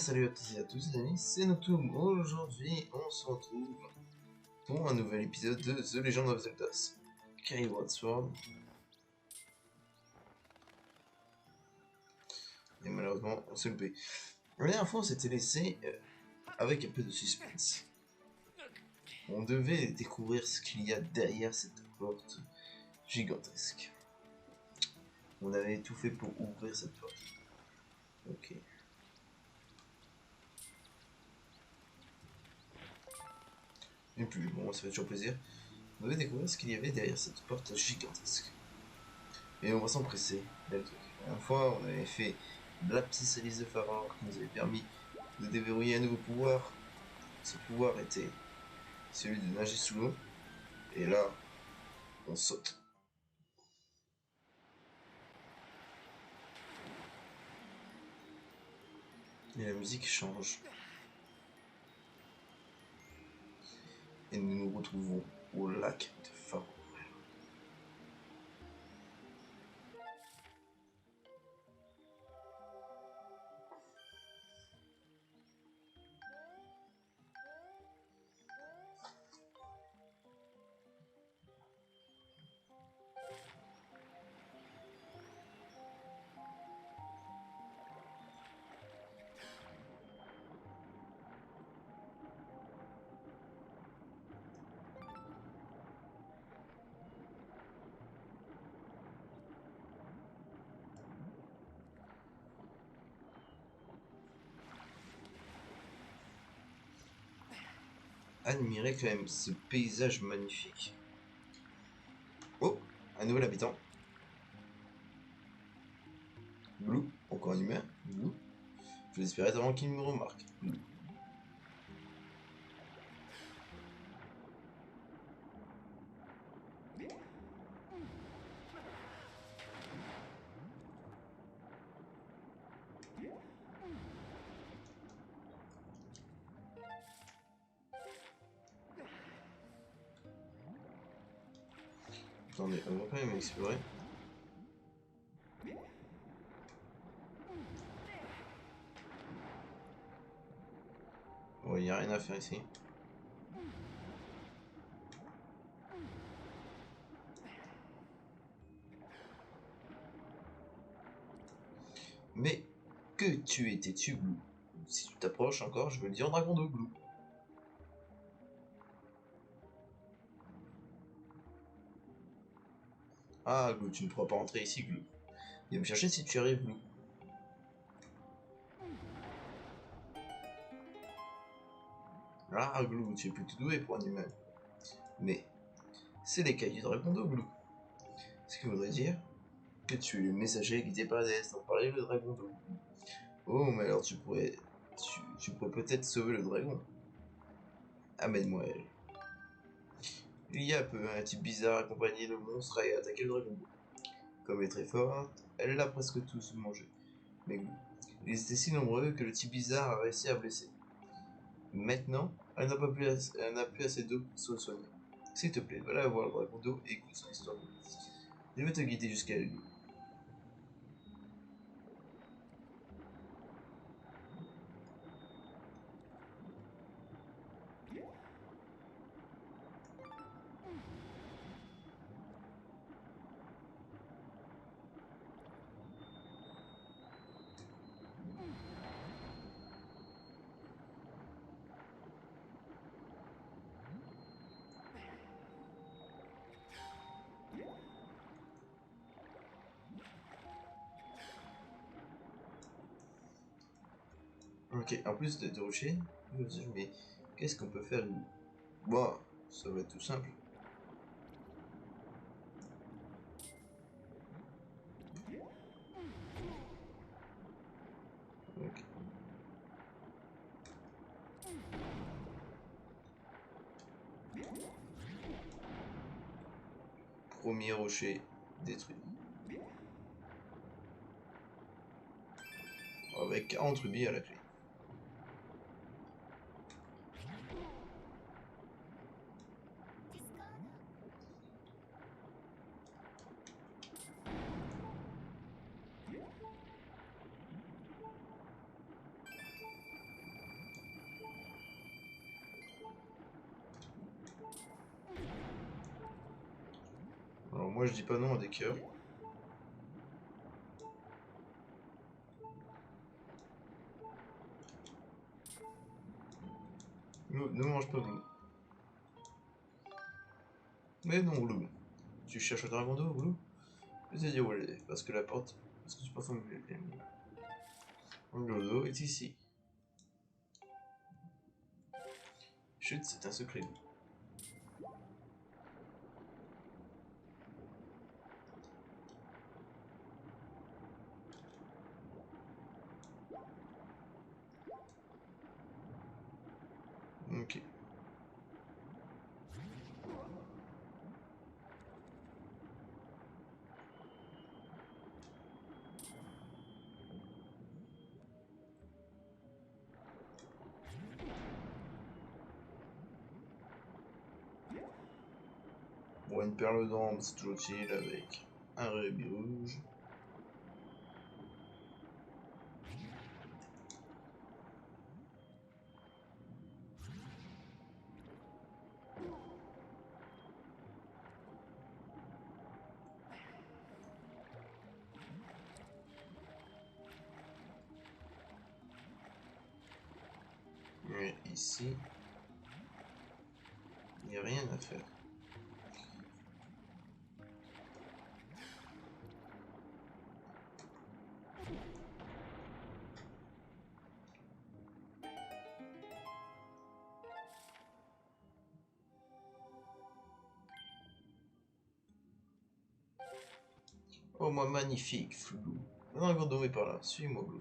salut à tous et à tous les amis, c'est Notum. Aujourd'hui, on se retrouve pour un nouvel épisode de The Legend of Zelda Skyward Sword. Et malheureusement, on s'est loupé. La dernière fois, on s'était laissé avec un peu de suspense. On devait découvrir ce qu'il y a derrière cette porte gigantesque. On avait tout fait pour ouvrir cette porte. Ok. Et puis bon, ça fait toujours plaisir. On devait découvrir ce qu'il y avait derrière cette porte gigantesque. Et on va s'empresser. La dernière fois, on avait fait la petite salice de Favar qui nous avait permis de déverrouiller un nouveau pouvoir. Ce pouvoir était celui de nager sous l'eau. Et là, on saute. Et la musique change. Et nous nous retrouvons au lac de Favar. Admirez quand même ce paysage magnifique. Oh, un nouvel habitant. Glou, encore un humain. Glou. Je l'espérais avant qu'il me remarque. Glou. Attendez, on va quand même explorer. Ouais, y a rien à faire ici. Mais que tu étais tu, Glou? Si tu t'approches encore, je veux le dire dragon de Glou. Ah, Glou, tu ne pourras pas entrer ici, Glou. Viens me chercher si tu arrives, Glou. Ah, Glou, tu es plutôt doué pour un humain. Mais c'est l'écaille du dragon d'eau, Glou. Ce qui voudrait dire que tu es le messager guidé par la déesse dont parlait le dragon d'eau. Oh, mais alors tu pourrais peut-être sauver le dragon. Amène-moi elle. Il y a peu, un type bizarre accompagné de monstres a attaqué le dragon d'eau. Comme elle est très forte, elle l'a presque tous mangé. Mais Glou, ils étaient si nombreux que le type bizarre a réussi à blesser. Maintenant, elle n'a plus assez d'eau pour se soigner. S'il te plaît, va là voir le dragon d'eau et écoute son histoire. Je vais te guider jusqu'à elle. Ok, en plus de rocher, je me dis, mais qu'est-ce qu'on peut faire? Bon, ça va être tout simple. Ok. Premier rocher détruit. Avec 40 rubis à la clé. Moi je dis pas non à des cœurs. Glou, ne mange pas Glou. Mais non Glou. Tu cherches le dragon d'eau Glou? Je t'ai dit où elle est, parce que la porte... Parce que tu penses que le d'eau est ici. Chut, c'est un secret. Ok. Bon, une perle d'ambre, c'est toujours utile avec un rubis rouge. Mais ici, il n'y a rien à faire. Oh, moi, magnifique, Flou. Le dragon d'eau est par là. Suis-moi, Blue.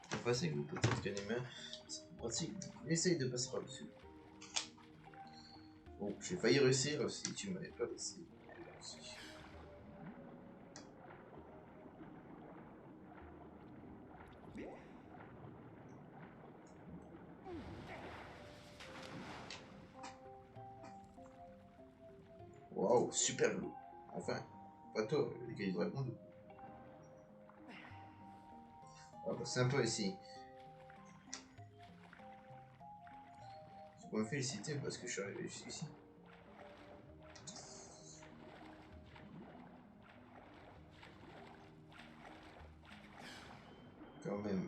Pour passer, Glou, peut-être qu'un humain, c'est pratique. Essaye de passer par-dessus. Bon, j'ai failli réussir si tu m'avais pas laissé. Waouh, super Glou. Enfin, pas toi, les gars du dragon d'eau. Ah bah, sympa ici. Tu peux me féliciter parce que je suis arrivé jusqu'ici. Quand même.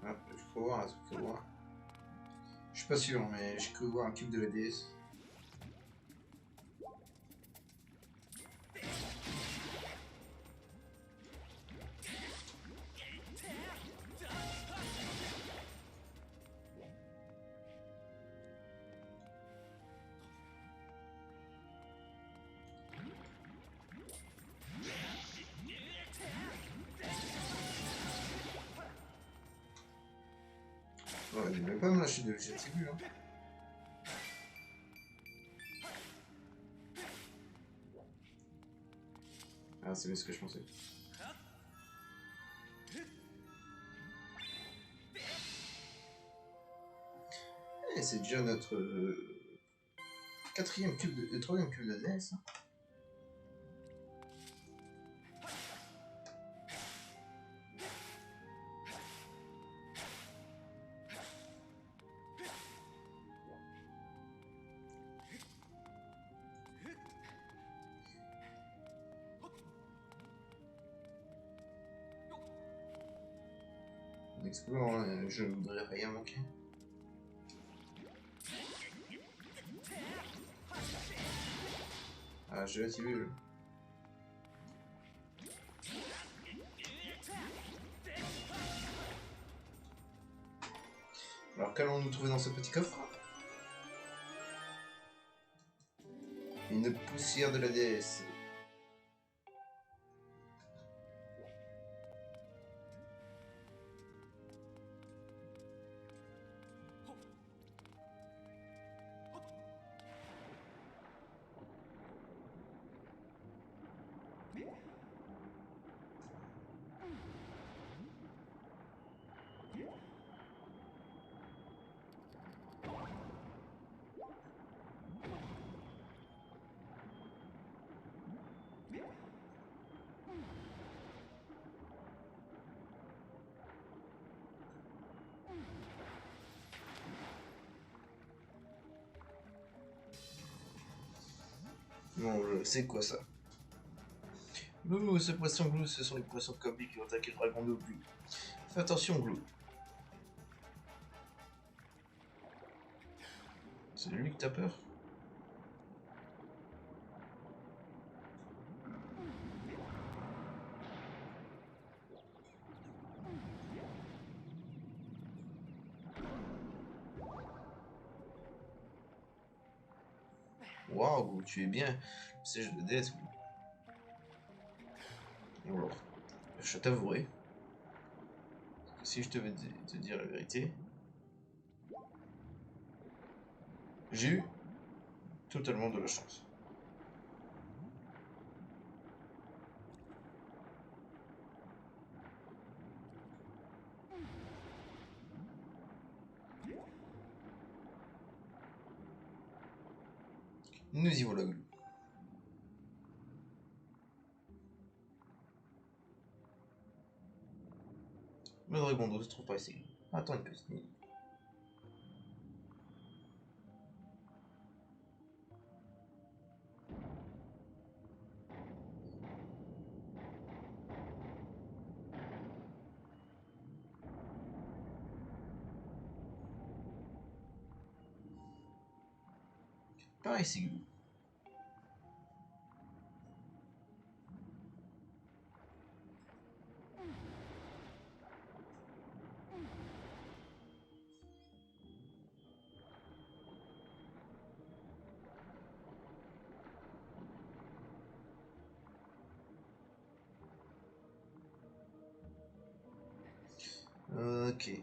Ah, je peux voir un truc à voir. Je suis pas sûr, mais je peux voir un cube de la déesse. Ouais, il ne va pas me lâcher de l'objectif, hein. Ah, c'est bien ce que je pensais. Et c'est déjà notre troisième cube de déesse. Hein. On explore, hein, je ne voudrais rien manquer. Ah, je vais activer le... Alors qu'allons-nous trouver dans ce petit coffre? Une poussière de la déesse. Non, c'est quoi ça? Glou, ce poisson glou, ce sont les poissons Kobe qui ont attaqué le dragon d'eau glou. Fais attention, glou. C'est lui que t'as peur? Waouh, tu es bien. C'est je de DS. Alors, je t'avouerai que si je devais te dire la vérité, j'ai eu totalement de la chance. Nous y voilà, glou. Le dragon d'eau se trouve pas ici. Attends une petite minute. Par ici, glou. Ok.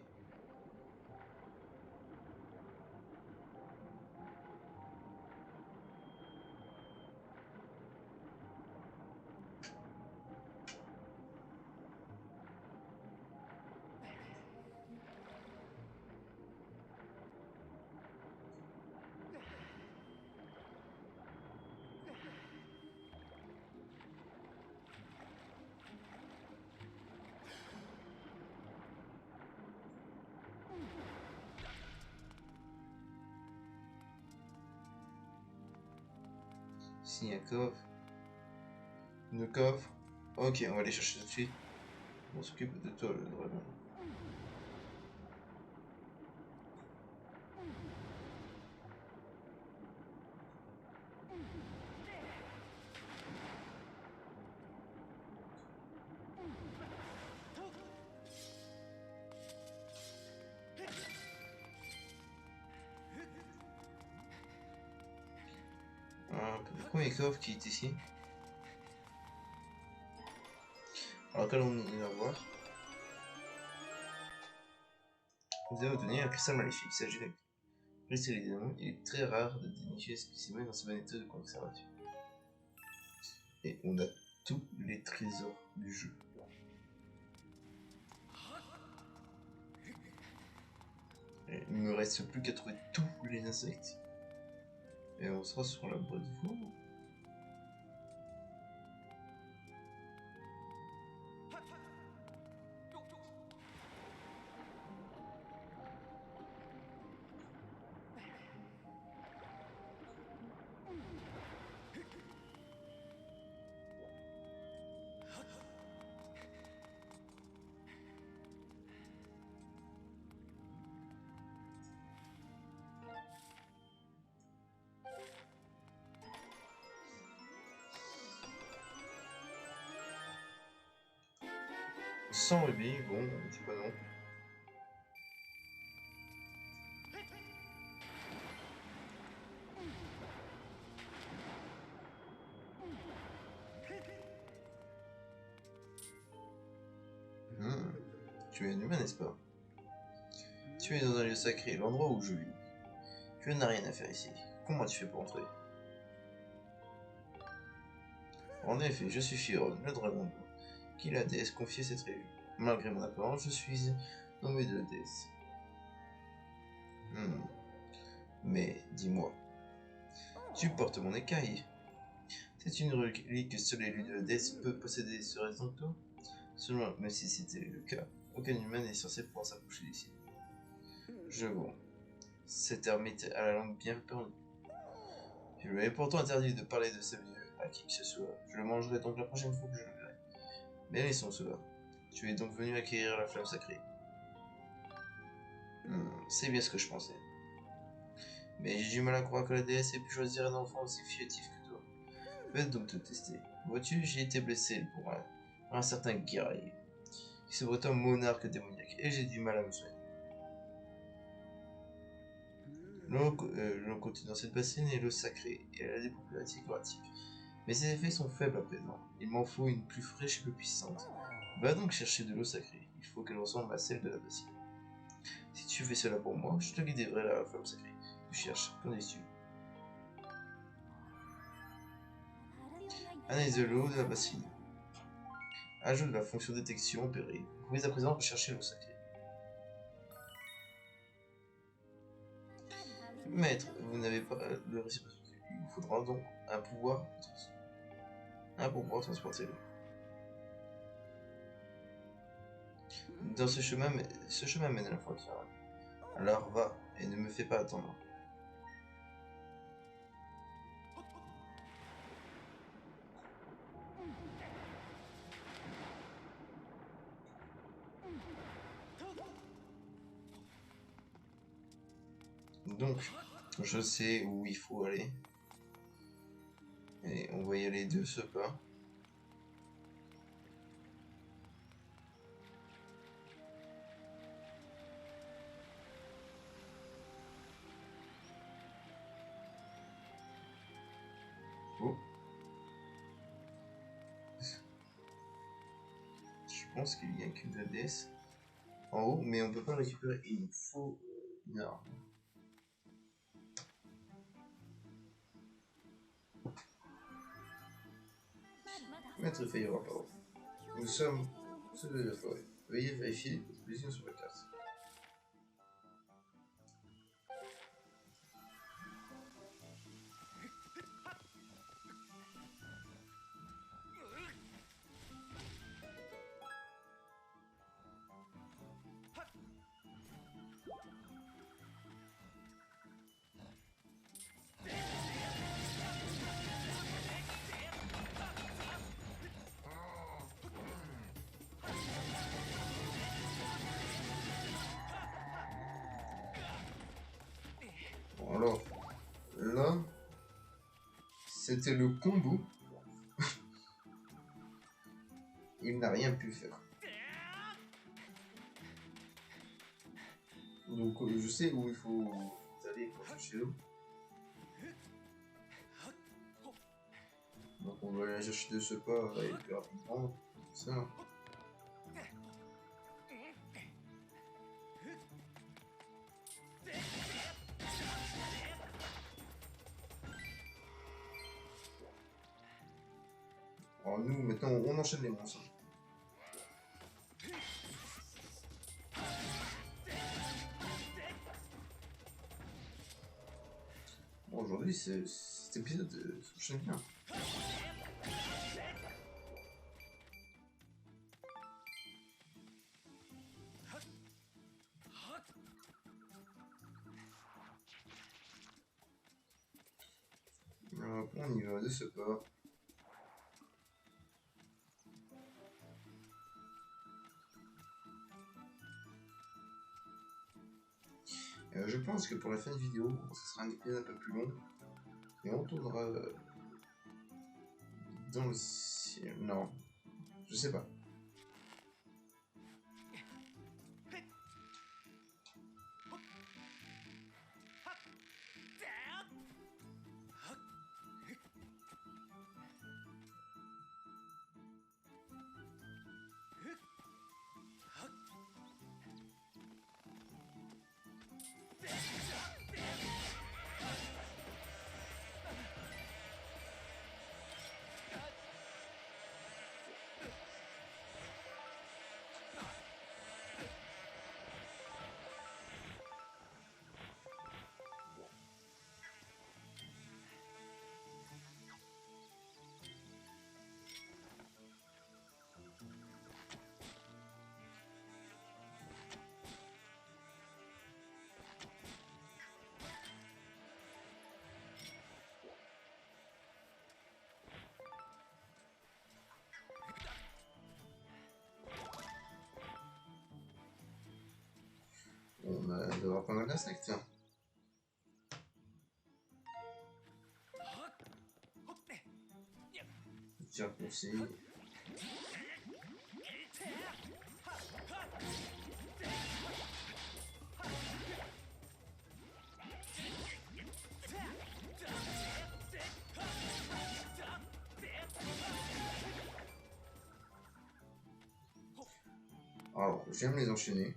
Ici, un coffre. Deux coffres. Ok, on va aller chercher tout de suite. On s'occupe de toi, le dragon. Le premier coffre qui est ici. Alors qu'allons-nous voir? Vous avez obtenu un cristal maléfique. Il s'agit d'un cristal évidemment. Il est très rare de dénicher ce spécimen dans ce bon état de conservation. Et on a tous les trésors du jeu. Et il me reste plus qu'à trouver tous les insectes. Et on sera sur la bonne voie. Sans rubis, bon, je sais pas non. Tu es un humain, n'est-ce pas? Tu es dans un lieu sacré, l'endroit où je vis. Tu n'as rien à faire ici. Comment tu fais pour entrer? En effet, je suis Chiron, le dragon bleu, qui la déesse confiait cette région. Malgré mon apparence, je suis nommé de la déesse. Mais, dis-moi, tu portes mon écaille. C'est une relique que seul l'élu de la déesse peut posséder, serait-ce donc toi? Seulement, même si c'était le cas, aucun humain n'est censé pouvoir s'approcher d'ici. Je vois. Cette ermite a la langue bien pendue. Je lui avais pourtant interdit de parler de sa vie à qui que ce soit. Je le mangerai donc la prochaine fois que je le verrai. Mais laissons cela. Tu es donc venu acquérir la flamme sacrée. C'est bien ce que je pensais. Mais j'ai du mal à croire que la déesse ait pu choisir un enfant aussi furtif que toi. Peut-être donc te tester. Vois-tu, j'ai été blessé pour un certain guerrier, qui se prétend monarque démoniaque, et j'ai du mal à me soigner. L'eau continue dans cette bassine est l'eau sacrée, et elle a des propriétés curatives. Mais ses effets sont faibles à présent. Il m'en faut une plus fraîche et plus puissante. Va donc chercher de l'eau sacrée. Il faut qu'elle ressemble à celle de la bassine. Si tu fais cela pour moi, je te guiderai la flamme sacrée. Tu cherches, qu'en dis-tu? Analyse de l'eau de la bassine. Ajoute la fonction détection opérée. Vous pouvez à présent rechercher l'eau sacrée. Maître, vous n'avez pas le réciproque. Il vous faudra donc un pouvoir pour pouvoir transporter l'eau. Dans ce chemin mène à la frontière. Alors va, et ne me fais pas attendre. Donc, je sais où il faut aller. Et on va y aller de ce pas. Oh. Je pense qu'il y a qu'une déesse en haut, mais on peut pas le récupérer. Il nous faut une arme. Maître Fayera, pardon. Nous sommes ceux de la forêt. Veuillez vérifier les positions sur la carte. Bon, alors, là, c'était le combo. Il n'a rien pu faire. Donc, je sais où il faut aller pour chercher l'eau. Donc, on va aller chercher de ce pas et plus rapidement. Ça. Alors, nous, maintenant, on enchaîne les monstres. Bon, aujourd'hui, cet épisode s'enchaîne bien. Alors, on y va de ce pas. Je pense que pour la fin de vidéo, ce sera un épisode un peu plus long. Et on tournera dans le ciel. Non, je sais pas. On va devoir prendre la snack, tiens. Tir aussi. Alors, j'aime les enchaîner.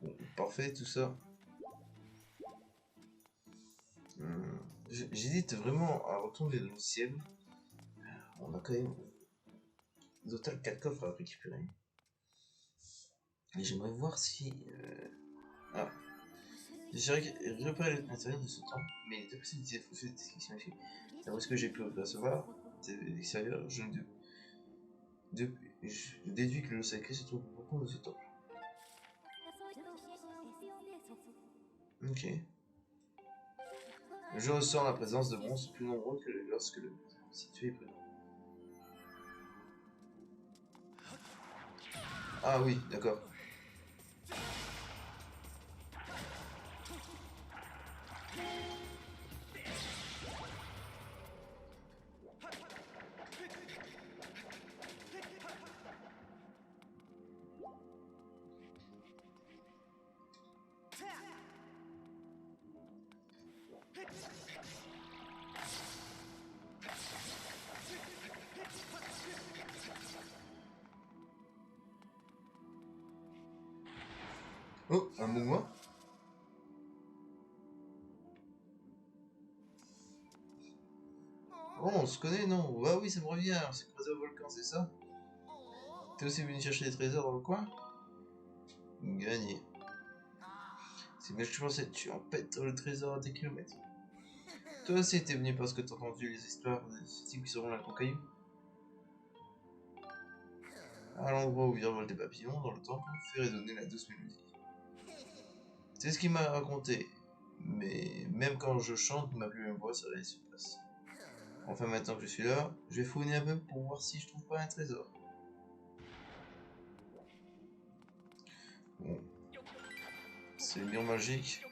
Bon, parfait tout ça. J'hésite vraiment à retourner dans le ciel. On a quand même au total 4 coffres à récupérer. Et j'aimerais voir si... Ah. J'aimerais repérer l'intérieur de ce temps, mais deux possibilités de description ici. D'après ce que j'ai pu percevoir de l'extérieur, je déduis que le sacré se trouve beaucoup de ce temple. Ok. Je ressens la présence de monstres plus nombreux que lorsque le situé est présent. Ah oui, d'accord. Oh, un mouvement. Oh, on se connaît, non? Ah oui, ça me revient, c'est croisé au volcan, c'est ça? T'es aussi venu chercher des trésors dans le coin? Gagné. C'est bien que je pensais, tu empêtes le trésor à des kilomètres. Toi aussi, t'es venu parce que t'as entendu les histoires de ces types qui seront là caillou. À l'endroit où virevolent des papillons, dans le temple, fait résonner la douce mélodie. C'est ce qu'il m'a raconté. Mais même quand je chante, ma plus même voix, ça rien se passe. Enfin, maintenant que je suis là, je vais fouiner un peu pour voir si je trouve pas un trésor. Bon. C'est le mur magique.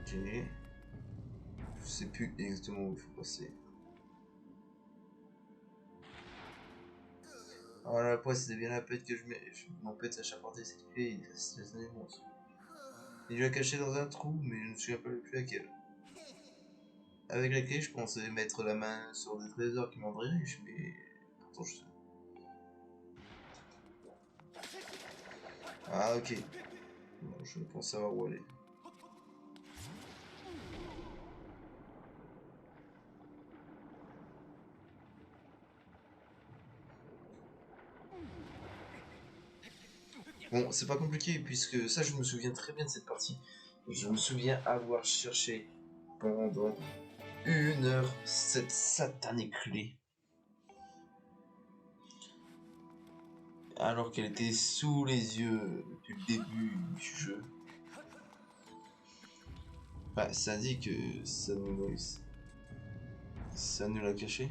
Ok. Je sais plus exactement où il faut passer. Alors là, après, c'était bien la pète que je m'empête à charpenter cette clé, il reste des monstres. Il l'a caché dans un trou, mais je ne me souviens pas plus laquelle. Avec la clé, je pensais mettre la main sur des trésors qui m'en dirigent, mais pourtant je sais. Ah ok. Bon, je pense savoir où aller. Bon, c'est pas compliqué puisque ça, je me souviens très bien de cette partie. Je me souviens avoir cherché pendant 1 heure cette satanée clé. Alors qu'elle était sous les yeux depuis le début du jeu. Enfin, ça dit que ça nous... Ça nous l'a caché.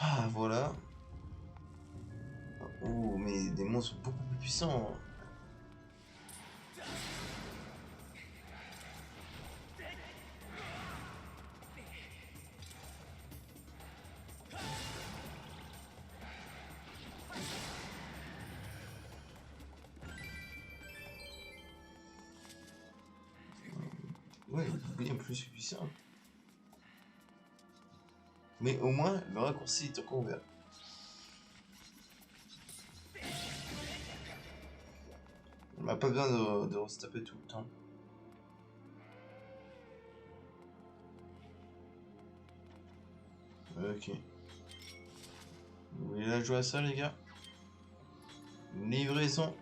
Ah, voilà. Oh, mais des monstres beaucoup plus puissants. Ouais, bien plus puissant. Mais au moins, le raccourci est encore ouvert. On n'a pas besoin de se taper tout le temps. Ok. Vous voulez la jouer à ça, les gars? Livraison.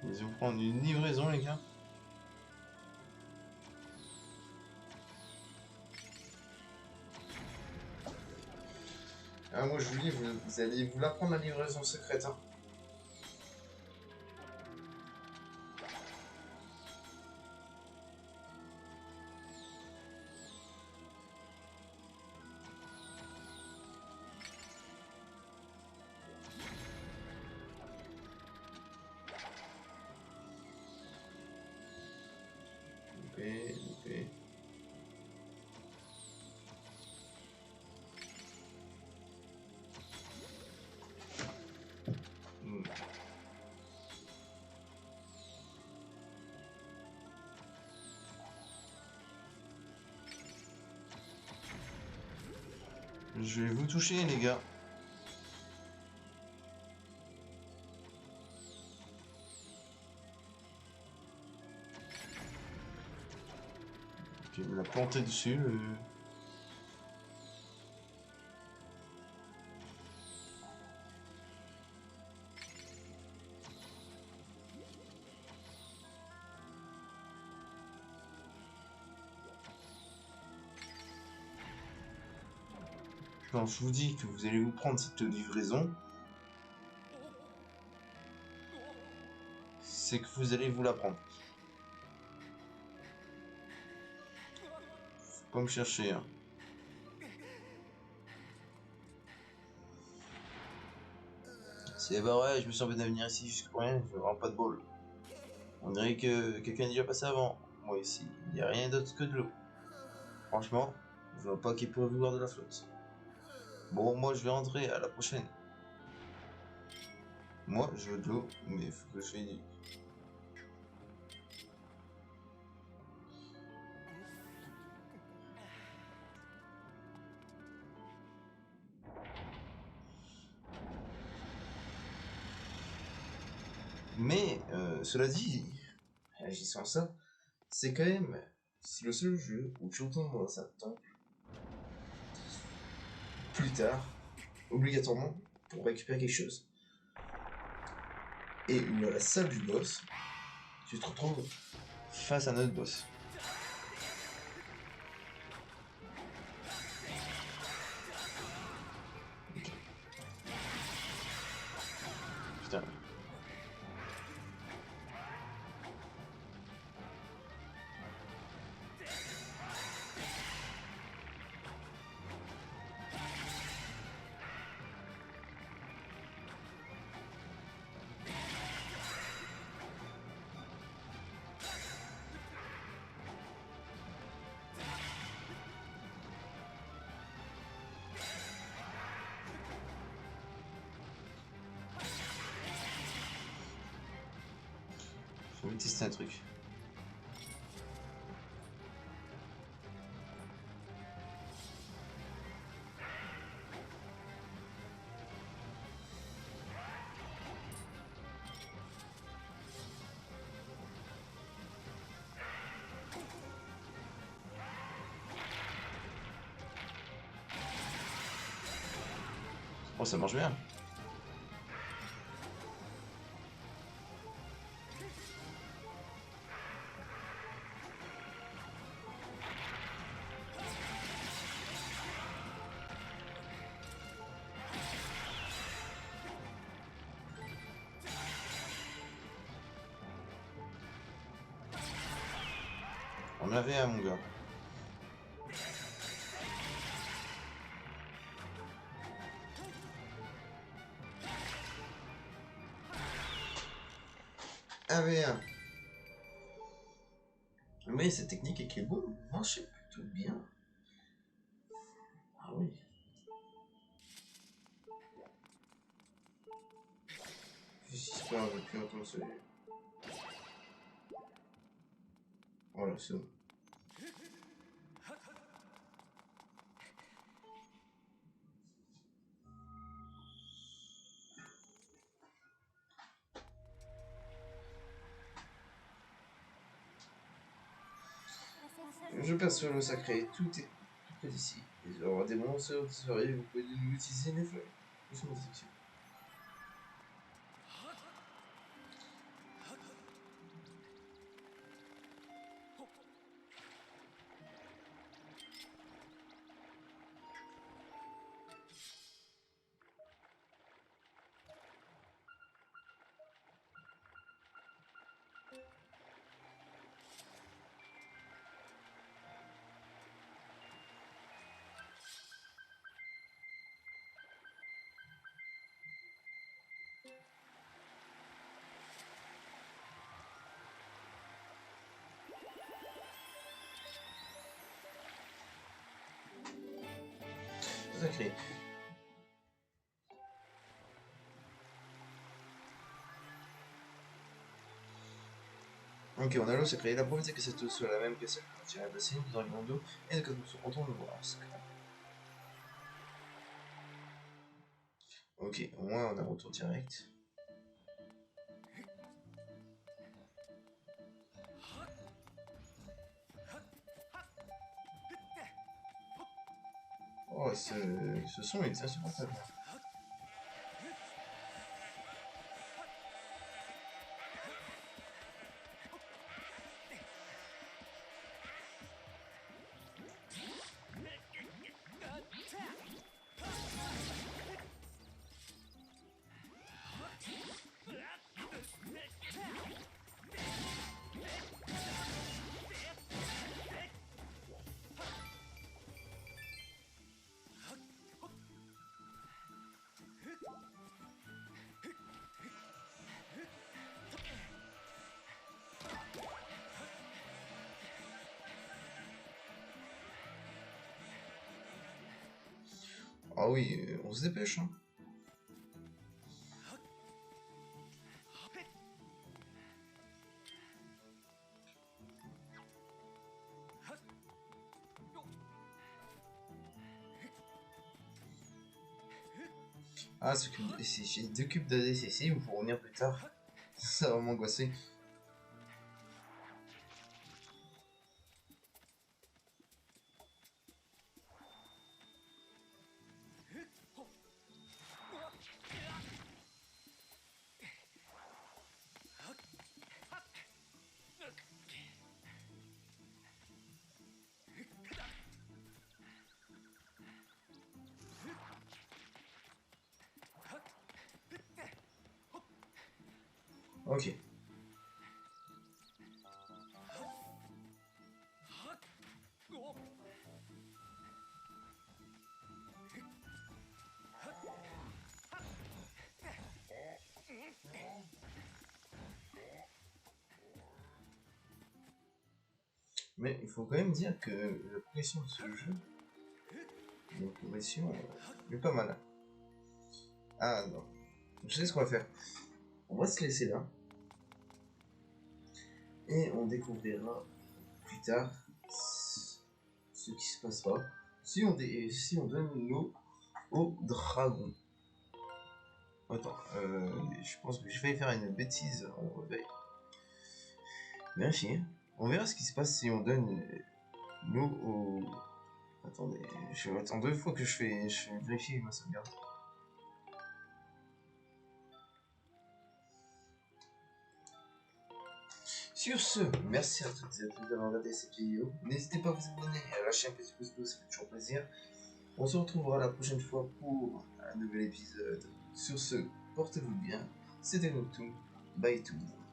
Ils vont prendre une livraison, les gars. Ah, moi je vous dis, vous allez vous la prendre la livraison secrète. Hein. Loupé. Je vais vous toucher, les gars. Ok, il me l'a planté dessus. Quand je vous dis que vous allez vous prendre cette livraison, c'est que vous allez vous la prendre. Faut pas me chercher, hein. C'est vrai, je me suis embêté à venir ici juste pour rien, je vraiment pas de bol. On dirait que quelqu'un est déjà passé avant. Moi ici, il n'y a rien d'autre que de l'eau. Franchement, je vois pas qui pourrait vouloir de la flotte. Bon, moi je vais rentrer, à la prochaine. Moi, je veux de l'eau, mais il faut que je finisse. Mais, cela dit, agissant à ça, c'est quand même c'est le seul jeu où tu retournes dans un temple plus tard, obligatoirement, pour récupérer quelque chose. Et où à la salle du boss, tu te retrouves face à notre boss. Putain. J'ai envie de tester un truc. Oh, ça marche bien. On avait un, mon gars. Avait un. Oui, cette technique avec les bombes marchait plutôt bien. Ah oui. J'espère depuis longtemps celui. Voilà, c'est bon. Je perçois le sacré, tout est près d'ici. Il y aura des monstres de soirée, vous pouvez nous utiliser les feuilles. Plus mon section. Sacré. Ok, on a l'eau sacrée. La probabilité que cette eau soit la même que celle que nous tirons de bassin du dragon d'eau et que nous serons le voir. Ok, au moins on a un retour direct. Oh, ce son est insupportable. Ah oui, on se dépêche, hein. Ah, j'ai 2 cubes de DCC, vous pourrez revenir plus tard. Ça va m'angoisser. Ok. Mais il faut quand même dire que la progression de ce jeu, la progression est pas mal. Ah non. Je sais ce qu'on va faire. On va se laisser là. Et on découvrira plus tard ce qui se passera si on donne l'eau au dragon. Attends, je pense que je vais faire une bêtise en réveil. Vérifier. On verra ce qui se passe si on donne l'eau au... Attendez, je attends 2 fois que je vérifie ma sauvegarde. Sur ce, merci à toutes et à tous d'avoir regardé cette vidéo. N'hésitez pas à vous abonner et à lâcher un petit pouce bleu, ça fait toujours plaisir. On se retrouvera la prochaine fois pour un nouvel épisode. Sur ce, portez-vous bien. C'était Noctoon. Bye tout le monde.